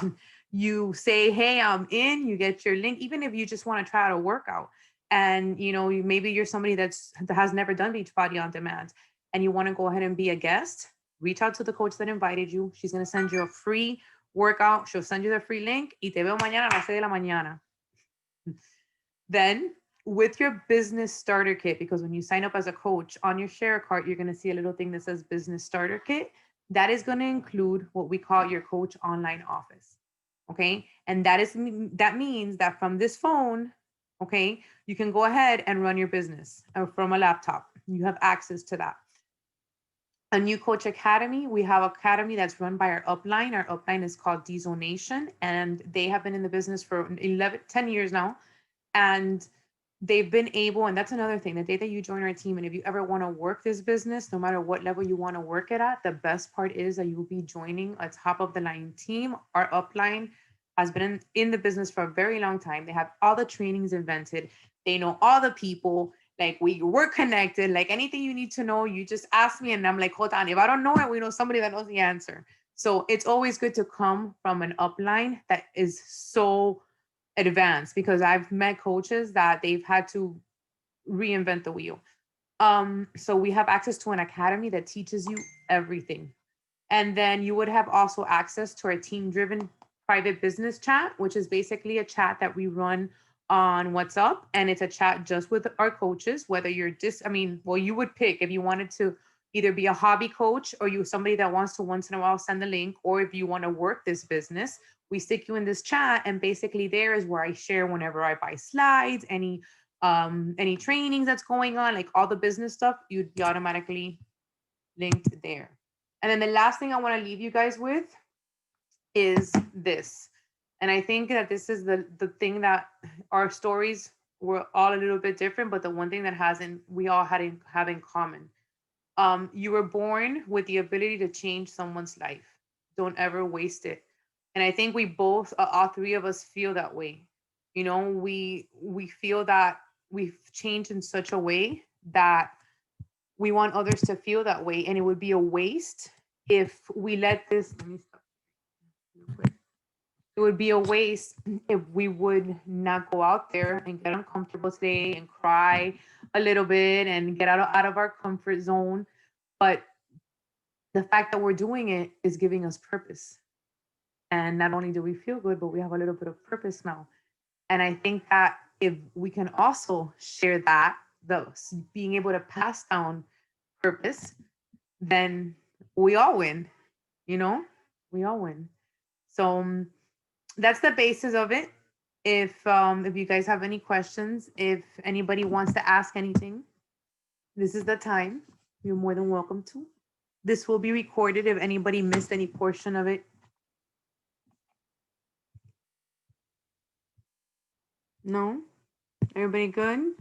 you say, hey, I'm in, you get your link, even if you just want to try out a workout. And maybe you're somebody that has never done Beachbody On Demand and you want to go ahead and be a guest, reach out to the coach that invited you. She's going to send you a free workout. She'll send you the free link. Y te veo mañana a las 6 de la mañana. Then with your business starter kit, because when you sign up as a coach on your share cart, you're going to see a little thing that says business starter kit. That is going to include what we call your coach online office. Okay. And that means that from this phone, okay, you can go ahead and run your business from a laptop. You have access to that. A new Coach Academy. We have an academy that's run by our upline. Our upline is called Diesel Nation, and they have been in the business for 10 years now. And they've been able, and that's another thing, the day that you join our team, and if you ever want to work this business, no matter what level you want to work it at, the best part is that you will be joining a top of the line team. Our upline has been in the business for a very long time. They have all the trainings invented. They know all the people. Like we're connected. Like anything you need to know, you just ask me, and I'm like, hold on. If I don't know it, we know somebody that knows the answer. So it's always good to come from an upline that is so advanced, because I've met coaches that they've had to reinvent the wheel. So we have access to an academy that teaches you everything. And then you would have also access to our team-driven private business chat, which is basically a chat that we run on WhatsApp, and it's a chat just with our coaches, whether you're you would pick if you wanted to either be a hobby coach or you somebody that wants to once in a while send the link, or if you want to work this business, we stick you in this chat, and basically there is where I share whenever I buy slides, any trainings that's going on, like all the business stuff, you'd be automatically linked there. And then the last thing I want to leave you guys with is this. And I think that this is the thing that our stories were all a little bit different, but the one thing that we all have in common. You were born with the ability to change someone's life. Don't ever waste it. And I think we both, all 3 of us, feel that way. We feel that we've changed in such a way that we want others to feel that way. And it would be a waste if we let this, let me stop real quick. It would be a waste if we would not go out there and get uncomfortable today and cry a little bit and get out of our comfort zone. But the fact that we're doing it is giving us purpose. And not only do we feel good, but we have a little bit of purpose now. And I think that if we can also share that, being able to pass down purpose, then we all win, we all win. So that's the basis of it. If you guys have any questions, if anybody wants to ask anything, this is the time. You're more than welcome to. This will be recorded if anybody missed any portion of it. No? Everybody good? I'm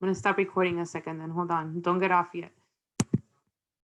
going to stop recording a second then. Hold on. Don't get off yet.